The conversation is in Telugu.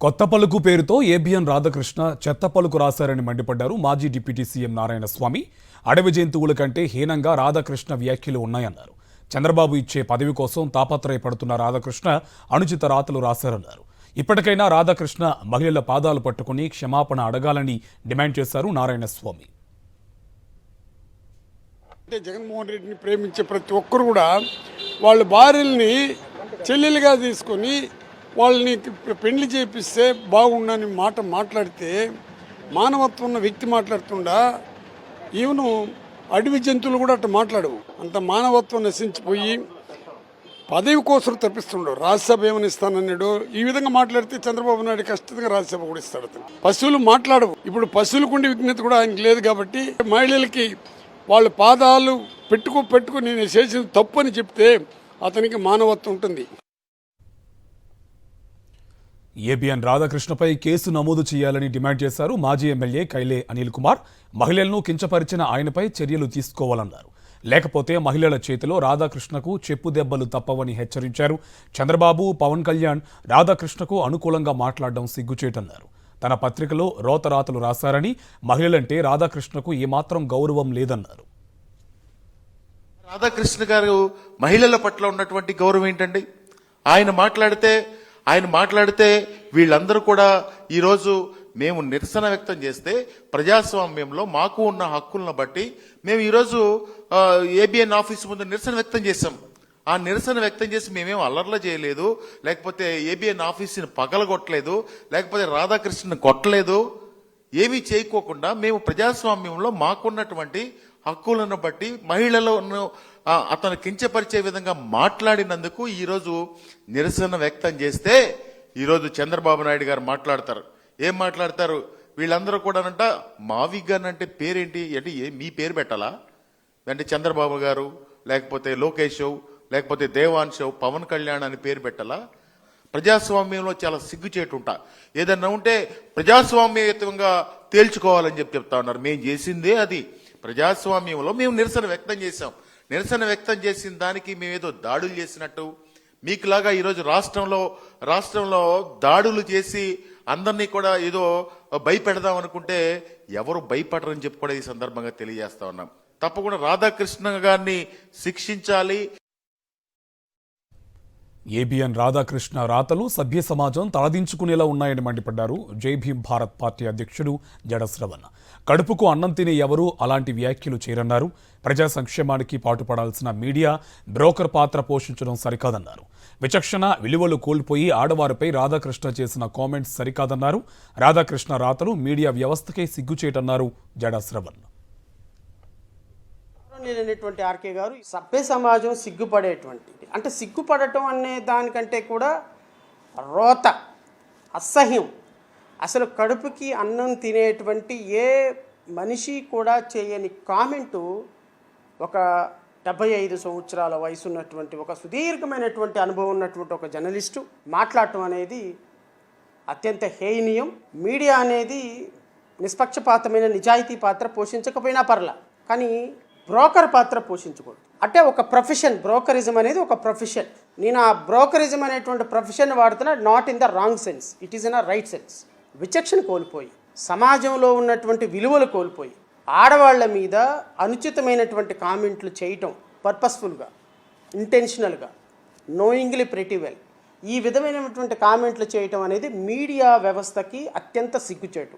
కొత్త పలుకు పేరుతో ఏబిఎన్ రాధాకృష్ణ చెత్త పలుకు రాశారని మండిపడ్డారు మాజీ డిప్యూటీ సీఎం నారాయణస్వామి. అడవి జంతువుల కంటే హీనంగా రాధాకృష్ణ వ్యాఖ్యలు ఉన్నాయన్నారు. చంద్రబాబు ఇచ్చే పదవి కోసం తాపత్రయపడుతున్న రాధాకృష్ణ అనుచిత రాతలు రాశారన్నారు. ఇప్పటికైనా రాధాకృష్ణ మహిళల పాదాలు పట్టుకుని క్షమాపణ అడగాలని డిమాండ్ చేశారు నారాయణస్వామి. అంటే జగన్మోహన్ రెడ్డిని ప్రేమించే ప్రతి ఒక్కరు కూడా వాళ్ళ భార్యల్ని చెల్లెలుగా తీసుకొని వాళ్ళని పెళ్లి చేపిస్తే బాగుండని మాట మాట్లాడితే మానవత్వం ఉన్న వ్యక్తి మాట్లాడుతుండా ఈవెను అడవి జంతువులు కూడా అట్లా మాట్లాడవు. అంత మానవత్వం నశించిపోయి పదవి కోసం తప్పిస్తుండవు. రాజ్యసభ ఏమని ఇస్తానన్నాడు. ఈ విధంగా మాట్లాడితే చంద్రబాబు నాయుడు ఖచ్చితంగా రాజ్యసభ కూడా ఇస్తాడు. అతను పశువులు మాట్లాడవు. ఇప్పుడు పశువులకుండే విజ్ఞత కూడా ఆయనకి లేదు కాబట్టి మహిళలకి వాళ్ళ పాదాలు పెట్టుకుని నేను చేసిన తప్పు అని చెప్తే అతనికి మానవత్వం ఉంటుంది. ఏబిఎన్ రాధాకృష్ణపై కేసు నమోదు చేయాలని డిమాండ్ చేశారు మాజీ ఎమ్మెల్యే కైలే అనిల్ కుమార్. మహిళలను కించపరిచిన ఆయనపై చర్యలు తీసుకోవాలన్నారు. లేకపోతే మహిళల చేతిలో రాధాకృష్ణకు చెప్పు దెబ్బలు తప్పవని హెచ్చరించారు. చంద్రబాబు, పవన్ కళ్యాణ్ రాధాకృష్ణకు అనుకూలంగా మాట్లాడడం సిగ్గుచేటన్నారు. తన పత్రికలో రోతరాతలు రాశారని, మహిళలంటే రాధాకృష్ణకు ఏమాత్రం గౌరవం లేదన్నారు. రాధాకృష్ణ గారు మహిళల పట్ల ఉన్నటువంటి గౌరవం ఏంటండి? ఆయన మాట్లాడితే వీళ్ళందరూ కూడా ఈరోజు మేము నిరసన వ్యక్తం చేస్తే ప్రజాస్వామ్యంలో మాకు ఉన్న హక్కులను బట్టి మేము ఈరోజు ఏబిఎన్ ఆఫీస్ ముందు నిరసన వ్యక్తం చేశాం. ఆ నిరసన వ్యక్తం చేసి మేమేం అల్లర్లు చేయలేదు, లేకపోతే ఏబిఎన్ ఆఫీస్ని పగలగొట్టలేదు, లేకపోతే రాధాకృష్ణని కొట్టలేదు. ఏమీ చేయకోకుండా మేము ప్రజాస్వామ్యంలో మాకున్నటువంటి హక్కులను బట్టి మహిళలను అతను కించపరిచే విధంగా మాట్లాడినందుకు ఈరోజు నిరసన వ్యక్తం చేస్తే ఈరోజు చంద్రబాబు నాయుడు గారు మాట్లాడతారు. ఏం మాట్లాడతారు? వీళ్ళందరూ కూడానంట మావిగన్ అంటే పేరేంటి అంటే మీ పేరు పెట్టాలా? అంటే చంద్రబాబు గారు, లేకపోతే లోకేష్, లేకపోతే దేవాన్ష్, పవన్ కళ్యాణ్ అని పేరు పెట్టాలా? ప్రజాస్వామ్యంలో చాలా సిగ్గుచేటుంటా. ఏదన్నా ఉంటే ప్రజాస్వామ్యయుతంగా తేల్చుకోవాలని చెప్తా ఉన్నారు. మేము చేసిందే అది. ప్రజాస్వామ్యంలో మేము నిరసన వ్యక్తం చేశాం. నిరసన వ్యక్తం చేసిన దానికి మేమేదో దాడులు చేసినట్టు, మీకులాగా ఈరోజు రాష్ట్రంలో దాడులు చేసి అందరినీ కూడా ఏదో భయపెడదాం అనుకుంటే ఎవరు భయపడరని చెప్పి కూడా ఈ సందర్భంగా తెలియజేస్తా ఉన్నాం. తప్పకుండా రాధాకృష్ణ గారిని శిక్షించాలి. ఏబిఎన్ రాధాకృష్ణ రాతలు సభ్య సమాజం తలదించుకునేలా ఉన్నాయని మండిపడ్డారు జై భీమ్ భారత్ పార్టీ అధ్యక్షుడు జడ శ్రవణ్. కడుపుకు అన్నం తినే ఎవరూ అలాంటి వ్యాఖ్యలు చేయరన్నారు. ప్రజా సంక్షేమానికి పాటుపడాల్సిన మీడియా బ్రోకర్ పాత్ర పోషించడం సరికాదన్నారు. విచక్షణ, విలువలు కోల్పోయి ఆడవారిపై రాధాకృష్ణ చేసిన కామెంట్స్ సరికాదన్నారు. రాధాకృష్ణ రాతలు మీడియా వ్యవస్థకే సిగ్గుచేటన్నారు జడ శ్రవణ్. లేనటువంటి ఆర్కే గారు సభ్య సమాజం సిగ్గుపడేటువంటి, అంటే సిగ్గుపడటం అనే దానికంటే కూడా రోత, అసహ్యం. అసలు కడుపుకి అన్నం తినేటువంటి ఏ మనిషి కూడా చేయని కామెంటు ఒక 75 సంవత్సరాల వయసు ఉన్నటువంటి, ఒక సుదీర్ఘమైనటువంటి అనుభవం ఉన్నటువంటి ఒక జర్నలిస్టు మాట్లాడటం అనేది అత్యంత హేయనీయం. మీడియా అనేది నిష్పక్షపాతమైన నిజాయితీ పాత్ర పోషించకపోయినా పర్లా, కానీ బ్రోకర్ పాత్ర పోషించకూడదు. అంటే ఒక ప్రొఫెషన్, బ్రోకరిజం అనేది ఒక ప్రొఫెషన్. నేను ఆ బ్రోకరిజం అనేటువంటి ప్రొఫెషన్ వాడుతున్నా not in the wrong sense, it is in a right sense. విచక్షణ కోల్పోయి, సమాజంలో ఉన్నటువంటి విలువలు కోల్పోయి, ఆడవాళ్ల మీద అనుచితమైనటువంటి కామెంట్లు చేయటం పర్పస్ఫుల్గా, ఇంటెన్షనల్గా, నోయింగ్లీ ప్రెటీ వెల్, ఈ విధమైనటువంటి కామెంట్లు చేయటం అనేది మీడియా వ్యవస్థకి అత్యంత సిగ్గుచేటు.